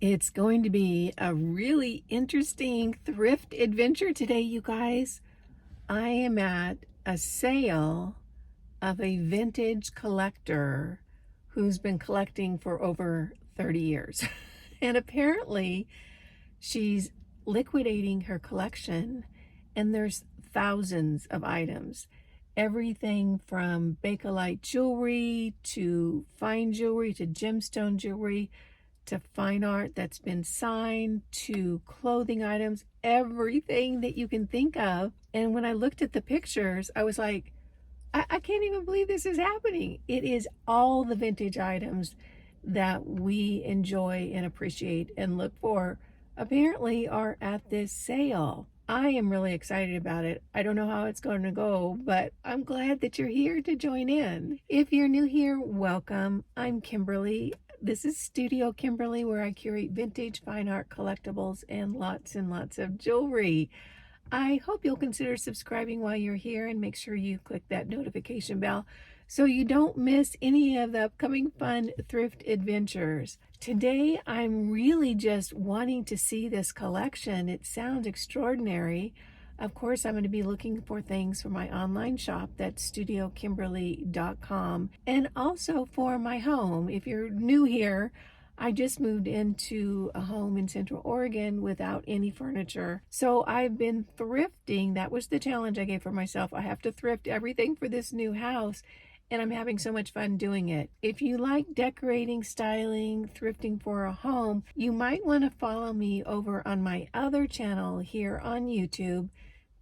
It's going to be a really interesting thrift adventure today, you guys. I am at a sale of a vintage collector who's been collecting for over 30 years. And apparently, she's liquidating her collection, and there's thousands of items. Everything from Bakelite jewelry to fine jewelry to gemstone jewelry to fine art that's been signed, to clothing items, everything that you can think of. And when I looked at the pictures, I was like, I can't even believe this is happening. It is all the vintage items that we enjoy and appreciate and look for, apparently are at this sale. I am really excited about it. I don't know how it's going to go, but I'm glad that you're here to join in. If you're new here, welcome. I'm Kimberly. This is Studio Kimberly, where I curate vintage fine art collectibles and lots of jewelry. I hope you'll consider subscribing while you're here, and make sure you click that notification bell so you don't miss any of the upcoming fun thrift adventures. Today, I'm really just wanting to see this collection. It sounds extraordinary. Of course, I'm going to be looking for things for my online shop, that's studiokimberly.com, and also for my home. If you're new here, I just moved into a home in Central Oregon without any furniture. So I've been thrifting. That was the challenge I gave for myself. I have to thrift everything for this new house, and I'm having so much fun doing it. If you like decorating, styling, thrifting for a home, you might want to follow me over on my other channel here on YouTube,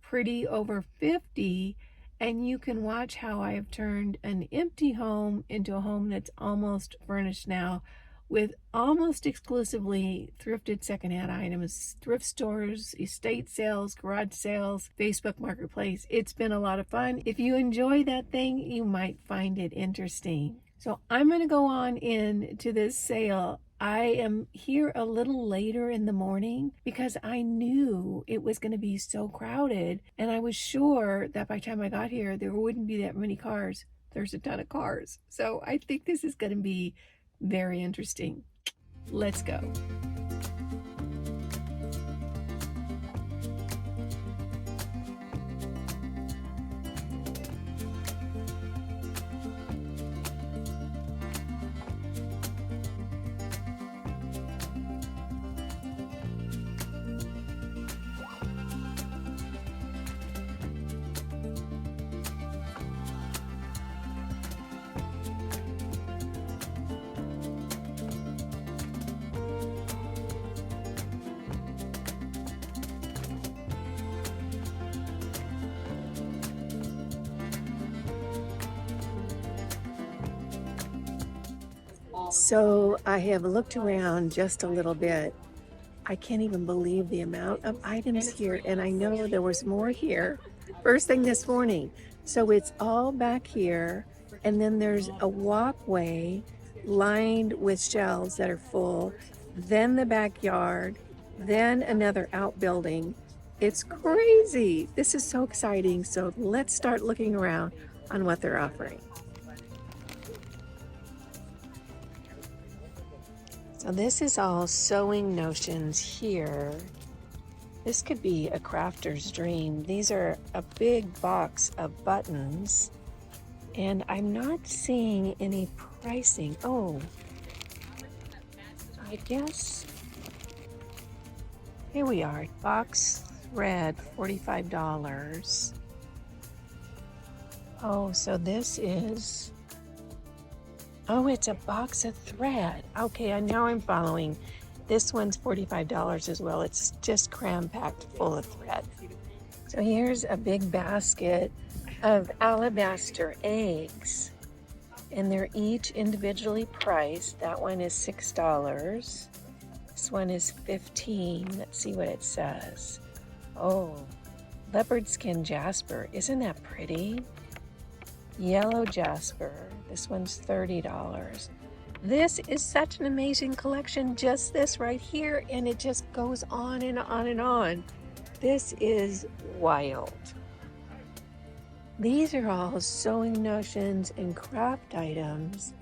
Pretty Over 50, and you can watch how I have turned an empty home into a home that's almost furnished now, with almost exclusively thrifted secondhand items, thrift stores, estate sales, garage sales, Facebook Marketplace. It's been a lot of fun. If you enjoy that thing, you might find it interesting. So I'm going to go on into this sale. I am here a little later in the morning because I knew it was going to be so crowded, and I was sure that by the time I got here, there wouldn't be that many cars. There's a ton of cars. So I think this is going to be very interesting. Let's go. So I have looked around just a little bit. I can't even believe the amount of items here, and I know there was more here first thing this morning. So it's all back here, and then there's a walkway lined with shelves that are full, then the backyard, then another outbuilding. It's crazy. This is so exciting. So let's start looking around on what they're offering. So this is all sewing notions here. This could be a crafter's dream. These are a big box of buttons, and I'm not seeing any pricing. Oh, I guess, here we are. Box thread, $45. Oh, so this is, oh, it's a box of thread. Okay, now I'm following. This one's $45 as well. It's just cram-packed full of thread. So here's a big basket of alabaster eggs, and they're each individually priced. That one is $6. This one is $15. Let's see what it says. Oh, leopard skin jasper. Isn't that pretty? Yellow jasper. This one's $30. This is such an amazing collection, just this right here, and it just goes on and on and on. This is wild. These are all sewing notions and craft items,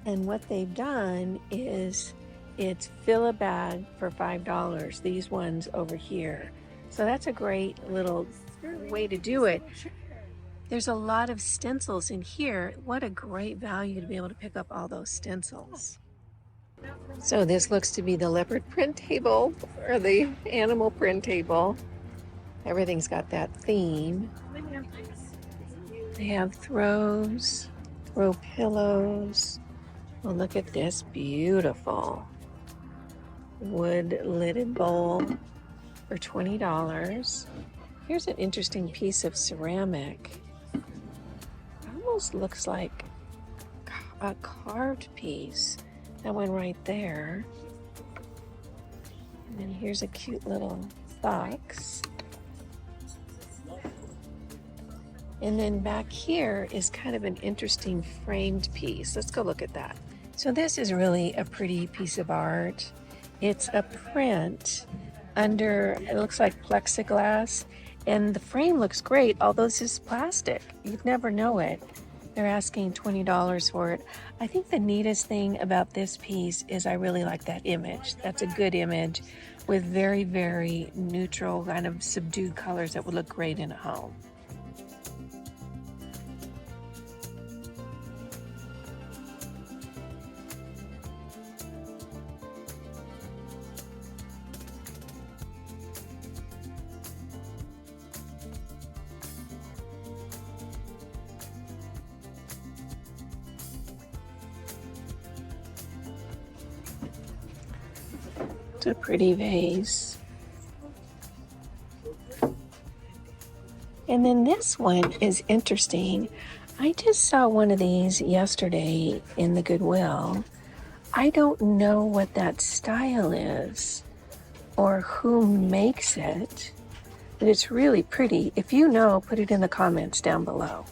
and what they've done is it's fill a bag for $5, these ones over here. So that's a great little way to do it. There's a lot of stencils in here. What a great value to be able to pick up all those stencils. So this looks to be the leopard print table, or the animal print table. Everything's got that theme. They have throw pillows. Oh, look at this beautiful wood lidded bowl for $20. Here's an interesting piece of ceramic. Almost looks like a carved piece. That one right there. And then here's a cute little box. And then back here is kind of an interesting framed piece. Let's go look at that. So this is really a pretty piece of art. It's a print under, it looks like plexiglass, and the frame looks great, although this is plastic. You'd never know it. They're asking $20 for it. I think the neatest thing about this piece is I really like that image. That's a good image with very, very neutral, kind of subdued colors that would look great in a home. It's a pretty vase. And then this one is interesting. I just saw one of these yesterday in the Goodwill. I don't know what that style is or who makes it, but it's really pretty. If you know, put it in the comments down below.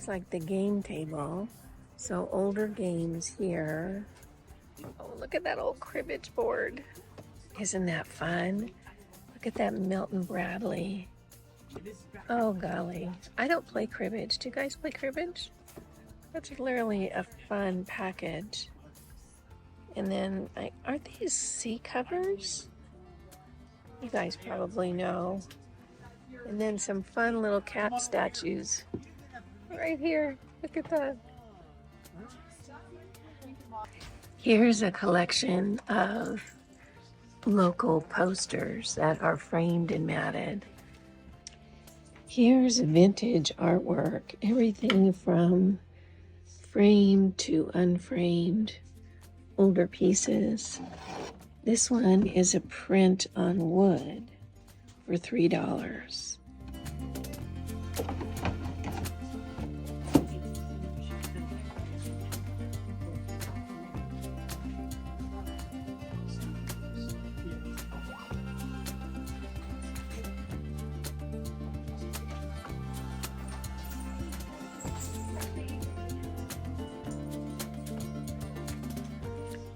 Like the game table. So older games here. Oh, look at that old cribbage board. Isn't that fun? Look at that Milton Bradley. Oh golly. I don't play cribbage. Do you guys play cribbage? That's literally a fun package. And then, aren't these sea covers? You guys probably know. And then some fun little cat statues. Right here, look at that. Here's a collection of local posters that are framed and matted. Here's vintage artwork, everything from framed to unframed, older pieces. This one is a print on wood for $3.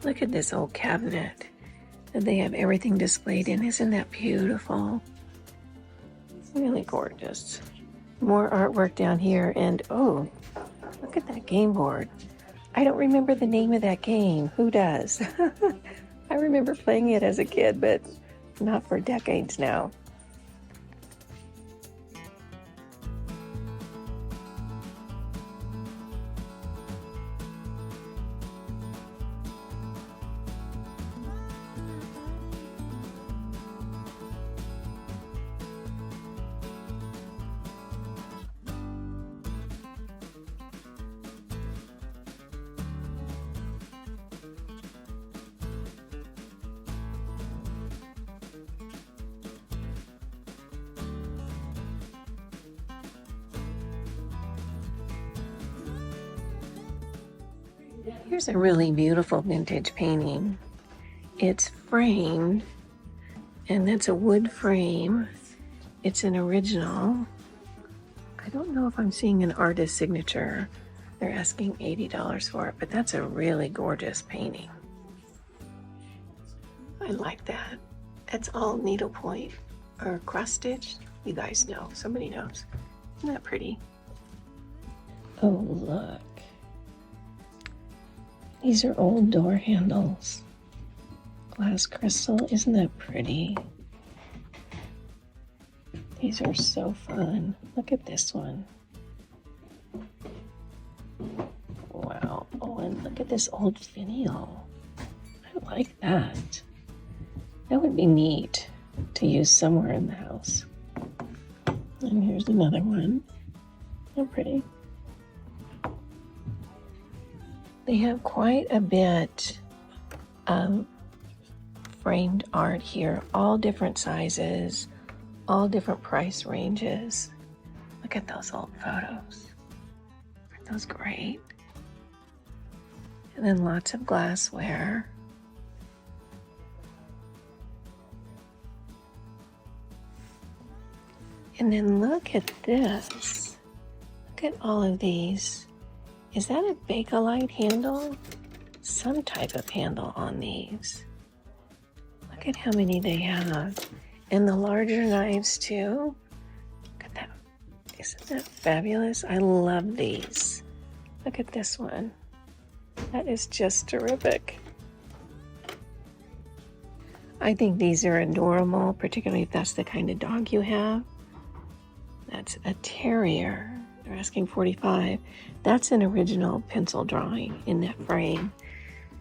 Look at this old cabinet that they have everything displayed in. Isn't that beautiful? Really gorgeous. More artwork down here, and oh, look at that game board. I don't remember the name of that game. Who does? I remember playing it as a kid, but not for decades now. Here's a really beautiful vintage painting. It's framed, and that's a wood frame. It's an original. I don't know if I'm seeing an artist signature. They're asking $80 for it, but that's a really gorgeous painting. I like that. It's all needlepoint or cross stitch. You guys know, somebody knows. Isn't that pretty? Oh, look. These are old door handles. Glass crystal, isn't that pretty? These are so fun. Look at this one. Wow. Oh, and look at this old finial. I like that. That would be neat to use somewhere in the house. And here's another one. How pretty. They have quite a bit of framed art here, all different sizes, all different price ranges. Look at those old photos. Aren't those great? And then lots of glassware. And then look at this. Look at all of these. Is that a Bakelite handle? Some type of handle on these. Look at how many they have. And the larger knives too. Look at that. Isn't that fabulous? I love these. Look at this one. That is just terrific. I think these are adorable, particularly if that's the kind of dog you have. That's a terrier. They're asking $45. That's an original pencil drawing in that frame.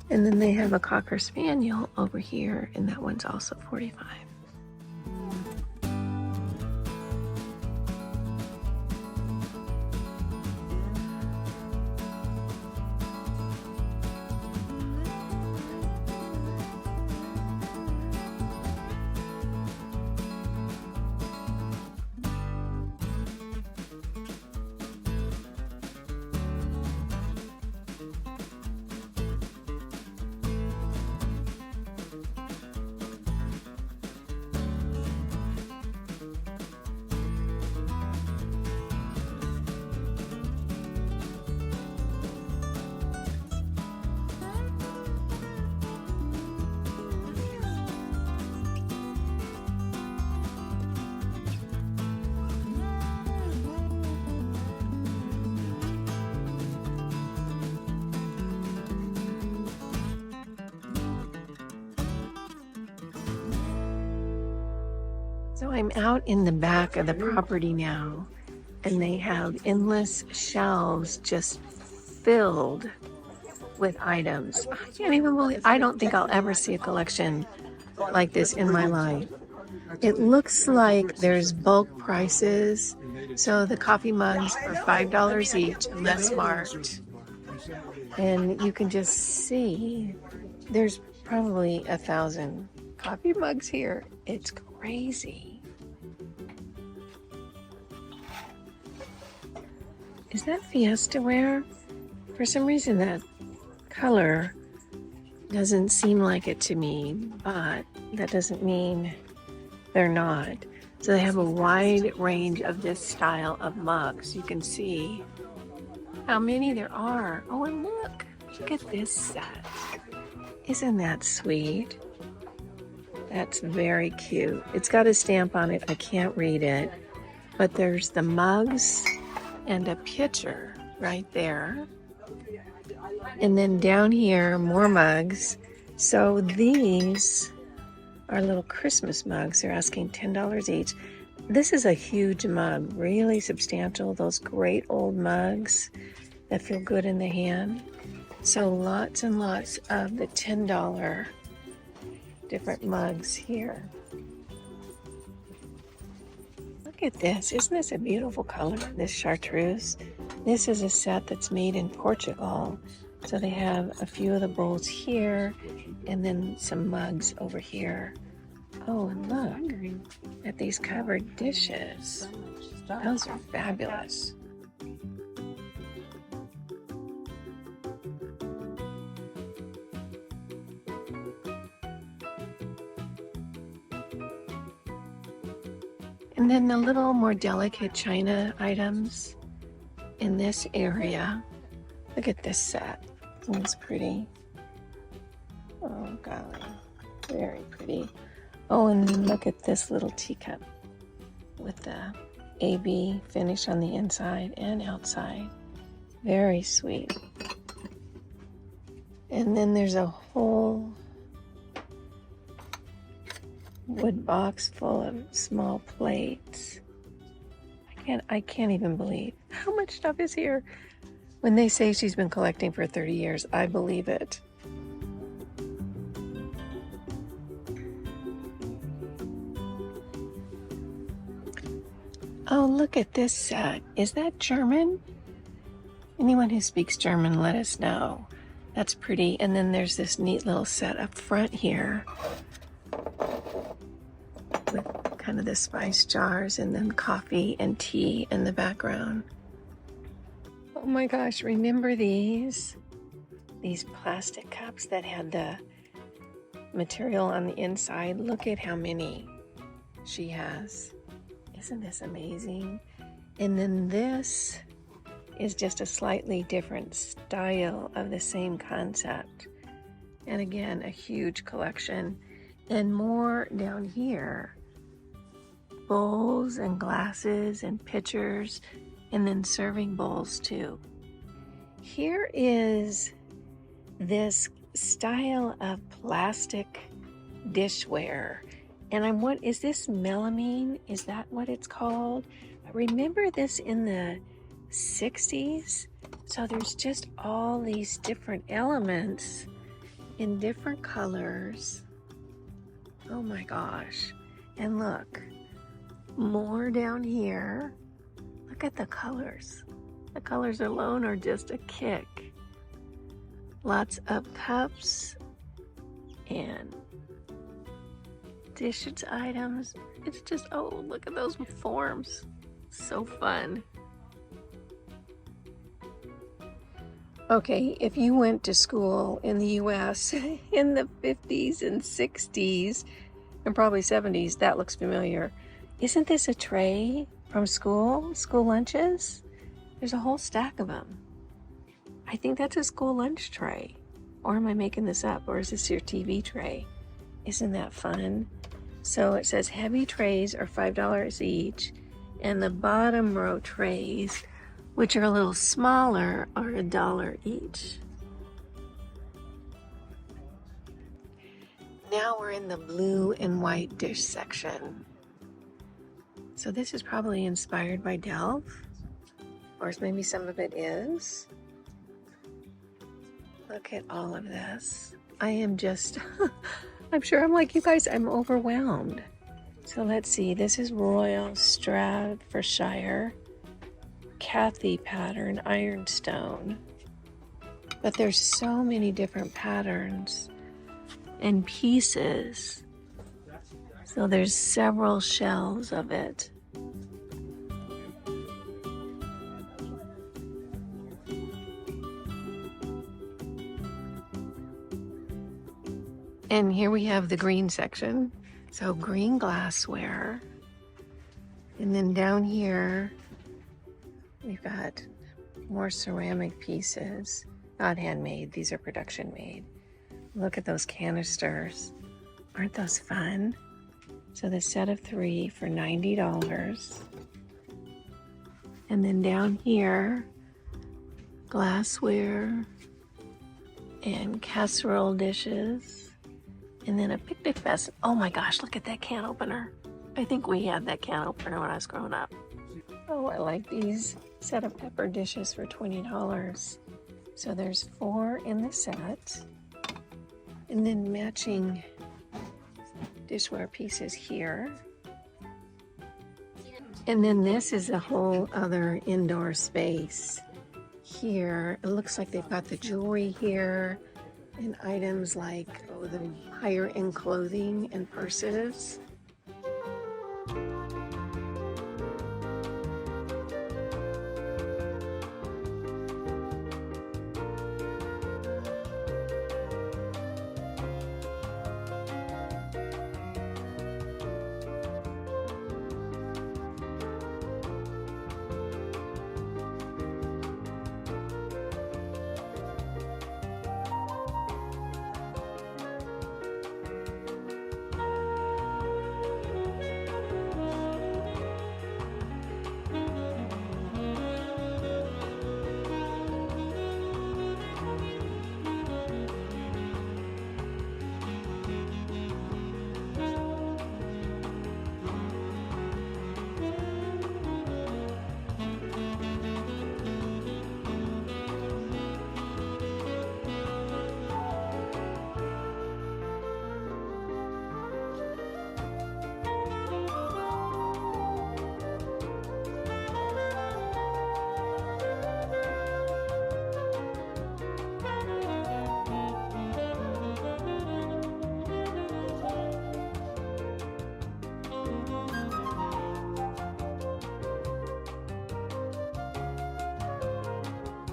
And then they have a Cocker Spaniel over here, and that one's also $45. So I'm out in the back of the property now, and they have endless shelves just filled with items. I can't even believe, I don't think I'll ever see a collection like this in my life. It looks like there's bulk prices. So the coffee mugs are $5 each, less marked. And you can just see there's probably 1,000 coffee mugs here. It's crazy. Is that Fiesta ware? For some reason that color doesn't seem like it to me, but that doesn't mean they're not. So they have a wide range of this style of mugs. You can see how many there are. Oh, and look at this set. Isn't that sweet? That's very cute. It's got a stamp on it. I can't read it. But there's the mugs and a pitcher right there. And then down here, more mugs. So these are little Christmas mugs. They're asking $10 each. This is a huge mug, really substantial. Those great old mugs that feel good in the hand. So lots and lots of the $10 different mugs here. Look at this. Isn't this a beautiful color, this chartreuse? This is a set that's made in Portugal. So they have a few of the bowls here and then some mugs over here. Oh, and look at these covered dishes. Those are fabulous. And then the little more delicate china items in this area. Look at this set. It's pretty. Oh, golly. Very pretty. Oh, and look at this little teacup with the AB finish on the inside and outside. Very sweet. And then there's a whole wood box full of small plates. I can't even believe how much stuff is here. When they say she's been collecting for 30 years, I believe it. Oh, look at this set. Is that German? Anyone who speaks German, let us know. That's pretty. And then there's this neat little set up front here with kind of the spice jars and then coffee and tea in the background. Oh my gosh, remember these? These plastic cups that had the material on the inside. Look at how many she has. Isn't this amazing? And then this is just a slightly different style of the same concept. And again, a huge collection. And more down here. Bowls and glasses and pitchers, and then serving bowls too. Here is this style of plastic dishware. And what is this melamine? Is that what it's called? I remember this in the 60s. So there's just all these different elements in different colors. Oh my gosh. And look, more down here. Look at the colors. The colors alone are just a kick. Lots of cups and dishes items. It's just, oh, look at those forms. So fun. Okay, if you went to school in the US in the 50s and 60s and probably 70s, that looks familiar. Isn't this a tray from school lunches? There's a whole stack of them. I think that's a school lunch tray. Or am I making this up? Or is this your TV tray? Isn't that fun? So it says heavy trays are $5 each, and the bottom row trays, which are a little smaller, are $1 each. Now we're in the blue and white dish section. So this is probably inspired by Delft, or maybe some of it is. Look at all of this. I am just, I'm sure I'm like you guys, I'm overwhelmed. So let's see, this is Royal Staffordshire Cathy pattern ironstone. But there's so many different patterns and pieces. So there's several shelves of it. And here we have the green section. So green glassware. And then down here, we've got more ceramic pieces. Not handmade, these are production made. Look at those canisters. Aren't those fun? So the set of 3 for $90. And then down here, glassware and casserole dishes. And then a picnic basket. Oh my gosh, look at that can opener. I think we had that can opener when I was growing up. Oh, I like these set of pepper dishes for $20. So there's 4 in the set. And then matching dishware pieces here. And then this is a whole other indoor space. Here, it looks like they've got the jewelry here and items like, oh, the higher end clothing and purses.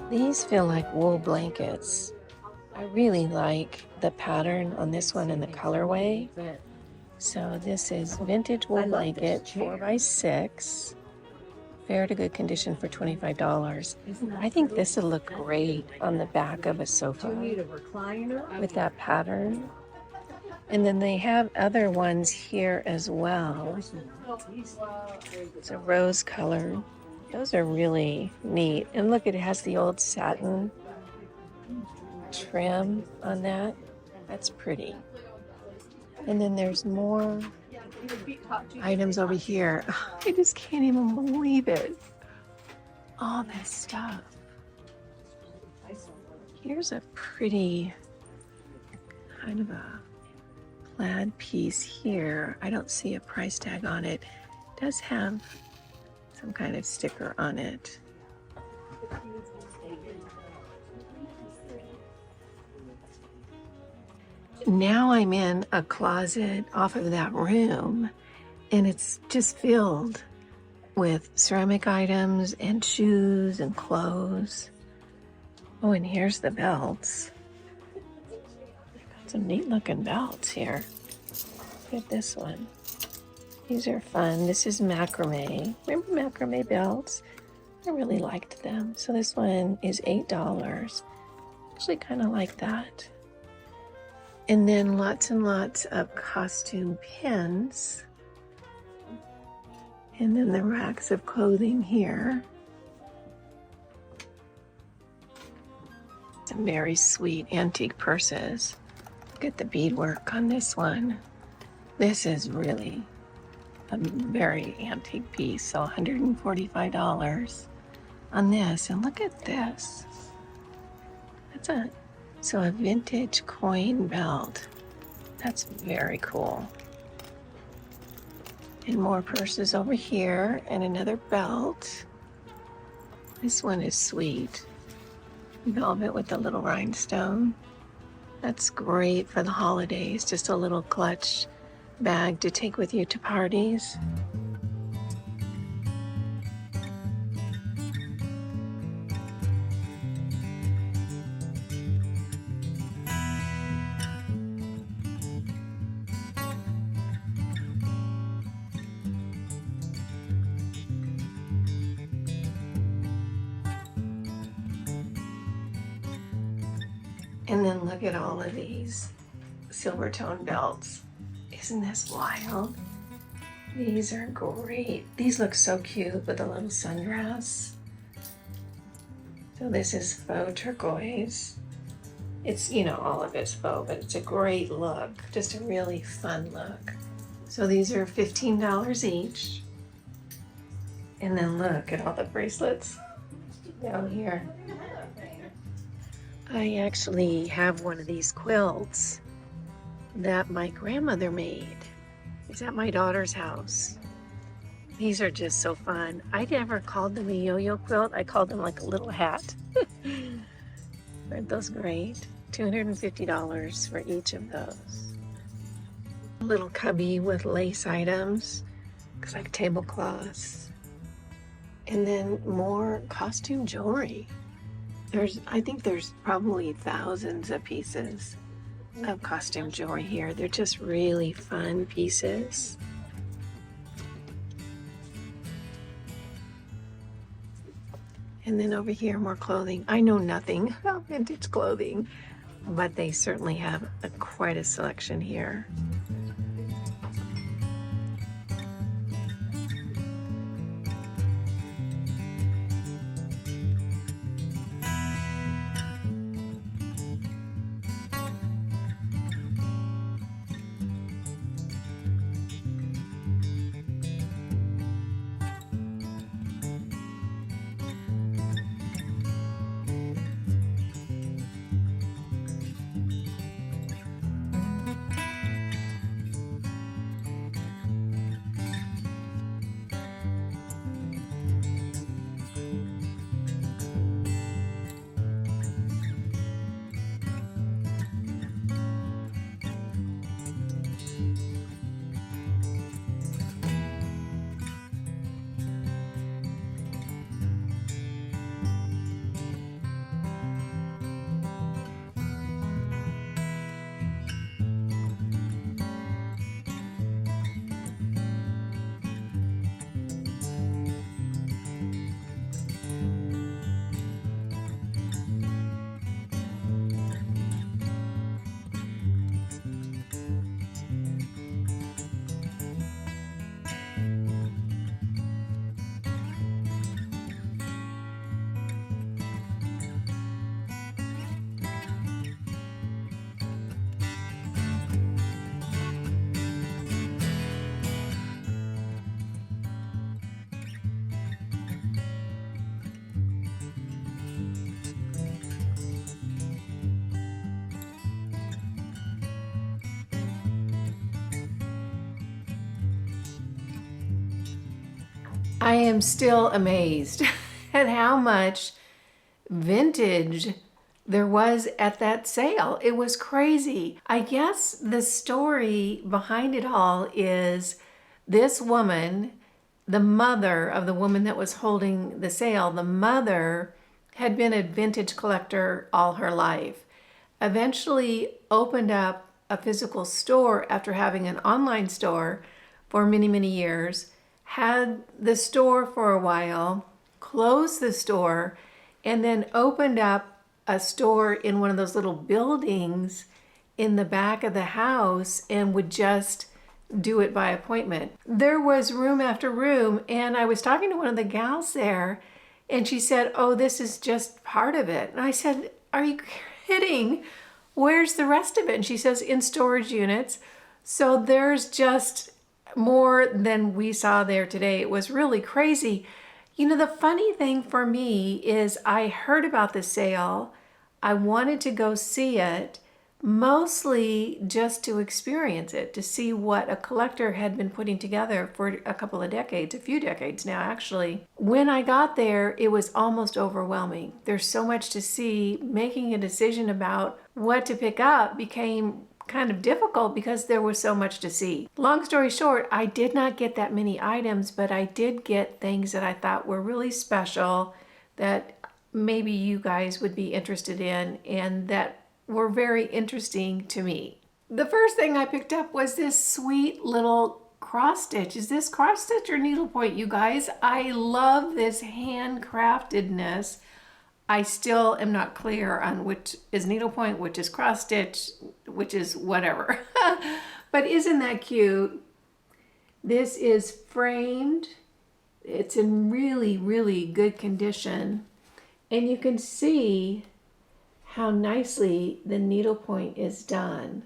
These feel like wool blankets. I really like the pattern on this one and the colorway. So this is vintage wool blanket, 4x6, fair to good condition for $25. I think this would look great on the back of a sofa with that pattern. And then they have other ones here as well. It's a rose color. Those are really neat. And look, it has the old satin trim on that. That's pretty. And then there's more items over here. I just can't even believe it. All this stuff. Here's a pretty kind of a plaid piece here. I don't see a price tag on it. It does have some kind of sticker on it. Now I'm in a closet off of that room, and it's just filled with ceramic items and shoes and clothes. Oh, and here's the belts. Got some neat looking belts here. Look at this one. These are fun. This is macrame. Remember macrame belts? I really liked them. So this one is $8. Actually kind of like that. And then lots and lots of costume pins. And then the racks of clothing here. Some very sweet antique purses. Look at the beadwork on this one. This is really a very antique piece, so $145 on this. And look at this. That's a vintage coin belt. That's very cool. And more purses over here, and another belt. This one is sweet. Velvet with a little rhinestone. That's great for the holidays. Just a little clutch bag to take with you to parties. And then look at all of these silver tone belts. Isn't this wild? These are great. These look so cute with a little sundress. So this is faux turquoise. It's, you know, all of it's faux, but it's a great look. Just a really fun look. So these are $15 each. And then look at all the bracelets down here. I actually have one of these quilts that my grandmother made. It's at my daughter's house. These are just so fun. I never called them a yo-yo quilt. I called them like a little hat. Aren't those great? $250 for each of those. A little cubby with lace items. Looks like tablecloths. And then more costume jewelry. I think there's probably thousands of pieces of costume jewelry here. They're just really fun pieces. And then over here, more clothing. I know nothing about vintage clothing, but they certainly have quite a selection here. I am still amazed at how much vintage there was at that sale. It was crazy. I guess the story behind it all is this woman, the mother of the woman that was holding the sale, the mother had been a vintage collector all her life. Eventually opened up a physical store after having an online store for many, many years. Had the store for a while, closed the store, and then opened up a store in one of those little buildings in the back of the house and would just do it by appointment. There was room after room, and I was talking to one of the gals there, and she said, "Oh, this is just part of it." And I said, "Are you kidding? Where's the rest of it?" And she says, "In storage units." So there's just more than we saw there today. It was really crazy. You know, the funny thing for me is I heard about the sale. I wanted to go see it, mostly just to experience it, to see what a collector had been putting together for a couple of decades, a few decades now, actually. When I got there, it was almost overwhelming. There's so much to see. Making a decision about what to pick up became kind of difficult because there was so much to see. Long story short, I did not get that many items, but I did get things that I thought were really special that maybe you guys would be interested in and that were very interesting to me. The first thing I picked up was this sweet little cross stitch. Is this cross stitch or needlepoint, you guys? I love this handcraftedness I still am not clear on which is needlepoint, which is cross stitch, which is whatever. But isn't that cute? This is framed. It's in really, really good condition. And you can see how nicely the needlepoint is done.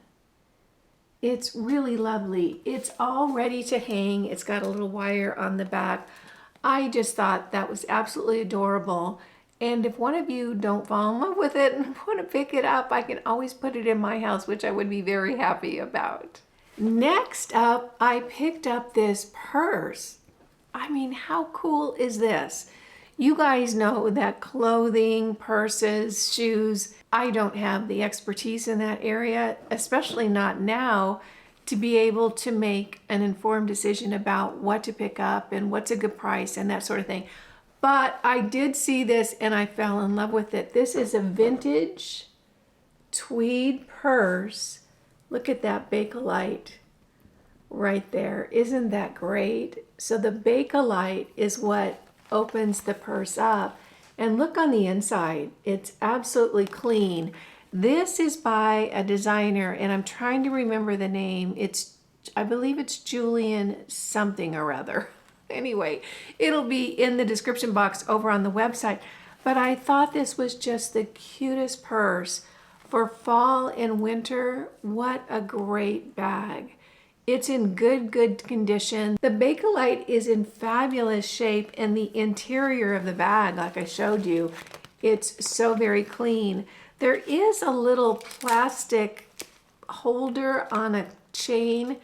It's really lovely. It's all ready to hang. It's got a little wire on the back. I just thought that was absolutely adorable. And if one of you don't fall in love with it and want to pick it up, I can always put it in my house, which I would be very happy about. Next up, I picked up this purse. I mean, how cool is this? You guys know that clothing, purses, shoes, I don't have the expertise in that area, especially not now, to be able to make an informed decision about what to pick up and what's a good price and that sort of thing. But I did see this and I fell in love with it. This is a vintage tweed purse. Look at that Bakelite right there. Isn't that great? So the Bakelite is what opens the purse up. And look on the inside. It's absolutely clean. This is by a designer, and I'm trying to remember the name. I believe it's Julian something or other. Anyway, it'll be in the description box over on the website. But I thought this was just the cutest purse for fall and winter. What a great bag. It's in good condition. The Bakelite is in fabulous shape, and the interior of the bag, like I showed you, it's so very clean. There is a little plastic holder on a chain.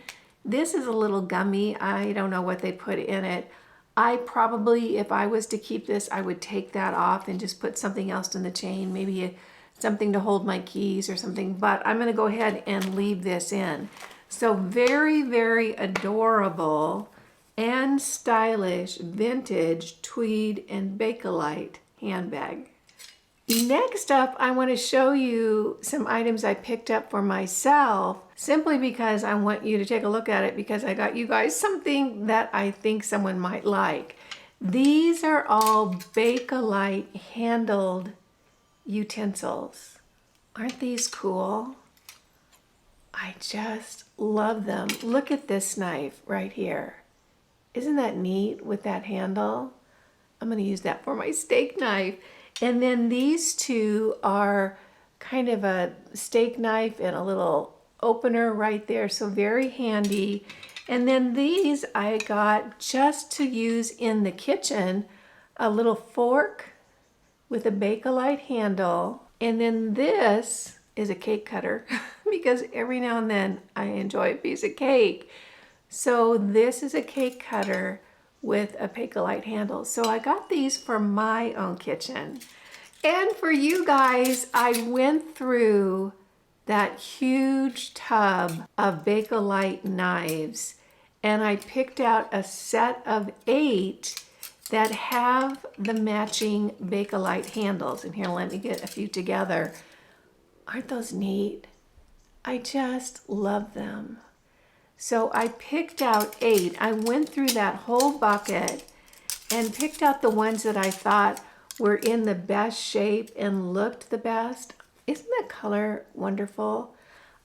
This is a little gummy. I don't know what they put in it. I probably, if I was to keep this, I would take that off and just put something else in the chain, maybe something to hold my keys or something, but I'm gonna go ahead and leave this in. So very adorable and stylish vintage tweed and Bakelite handbag. Next up, I want to show you some items I picked up for myself, simply because I want you to take a look at it, because I got you guys something that I think someone might like. These are all Bakelite handled utensils. Aren't these cool? I just love them. Look at this knife right here. Isn't that neat with that handle? I'm going to use that for my steak knife. And then these two are kind of a steak knife and a little opener right there, so very handy. And then these I got just to use in the kitchen, a little fork with a Bakelite handle. And then this is a cake cutter because every now and then I enjoy a piece of cake. So this is a cake cutter with a Bakelite handle. So I got these for my own kitchen. And for you guys, I went through that huge tub of Bakelite knives and I picked out a set of 8 that have the matching Bakelite handles. And here, let me get a few together. Aren't those neat? I just love them. So I picked out 8. I went through that whole bucket and picked out the ones that I thought were in the best shape and looked the best. Isn't that color wonderful?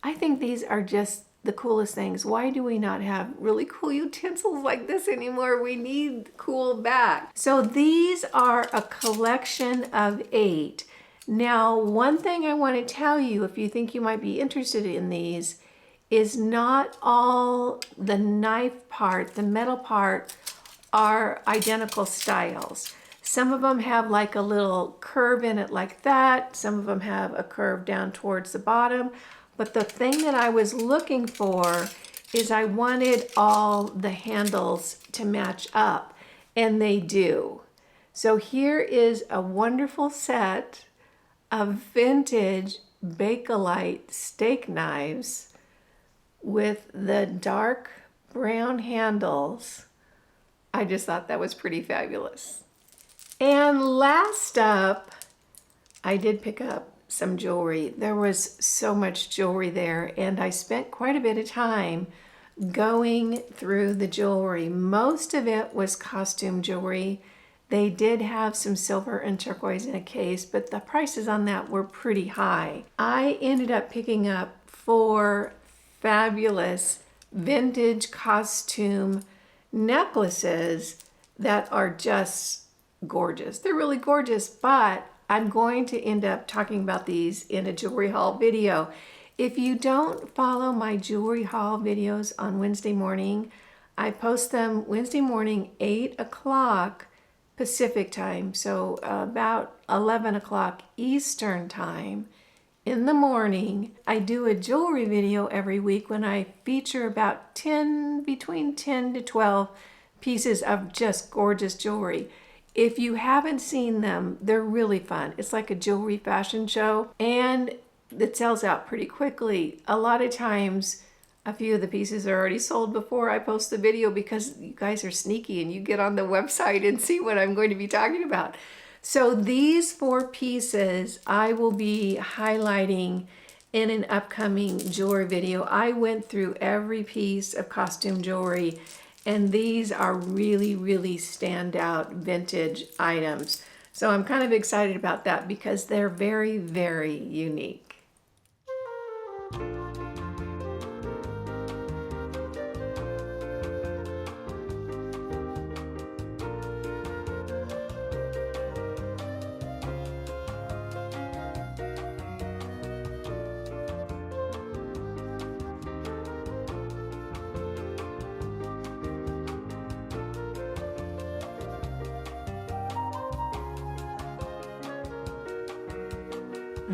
I think these are just the coolest things. Why do we not have really cool utensils like this anymore? We need cool back. So these are a collection of 8. Now, one thing I want to tell you, if you think you might be interested in these, is not all the knife part, the metal part, are identical styles. Some of them have like a little curve in it like that. Some of them have a curve down towards the bottom. But the thing that I was looking for is I wanted all the handles to match up, and they do. So here is a wonderful set of vintage Bakelite steak knives with the dark brown handles. I just thought that was pretty fabulous. And last up, I did pick up some jewelry. There was so much jewelry there, and I spent quite a bit of time going through the jewelry. Most of it was costume jewelry. They did have some silver and turquoise in a case, but the prices on that were pretty high. I ended up picking up 4 fabulous vintage costume necklaces that are just gorgeous. They're really gorgeous, but I'm going to end up talking about these in a jewelry haul video. If you don't follow my jewelry haul videos on Wednesday morning, I post them Wednesday morning, 8 o'clock Pacific time, so about 11 o'clock Eastern time in the morning. I do a jewelry video every week when I feature about between 10 to 12 pieces of just gorgeous jewelry. If you haven't seen them, they're really fun. It's like a jewelry fashion show, and it sells out pretty quickly. A lot of times, a few of the pieces are already sold before I post the video because you guys are sneaky and you get on the website and see what I'm going to be talking about. So these 4 pieces I will be highlighting in an upcoming jewelry video. I went through every piece of costume jewelry, and these are really, really standout vintage items. So I'm kind of excited about that because they're very, very unique.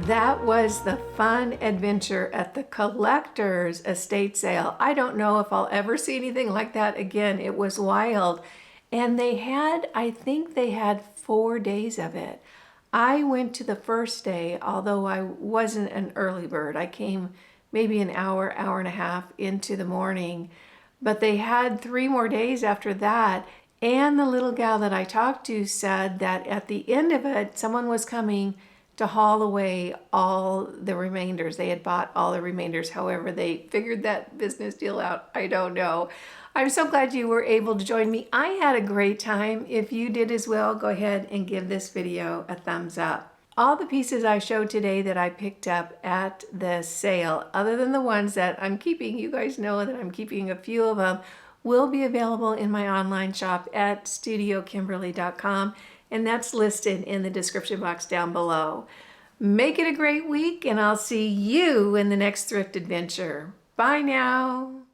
That was the fun adventure at the collector's estate sale. I don't know if I'll ever see anything like that again. It was wild. And they had, I think they had 4 days of it. I went to the first day, although I wasn't an early bird. I came maybe an hour, hour and a half into the morning. But they had 3 more days after that. And the little gal that I talked to said that at the end of it, someone was coming to haul away all the remainders. They had bought all the remainders. However, they figured that business deal out. I don't know. I'm so glad you were able to join me. I had a great time. If you did as well, go ahead and give this video a thumbs up. All the pieces I showed today that I picked up at the sale, other than the ones that I'm keeping, you guys know that I'm keeping a few of them, will be available in my online shop at studiokimberly.com. And that's listed in the description box down below. Make it a great week, and I'll see you in the next thrift adventure. Bye now.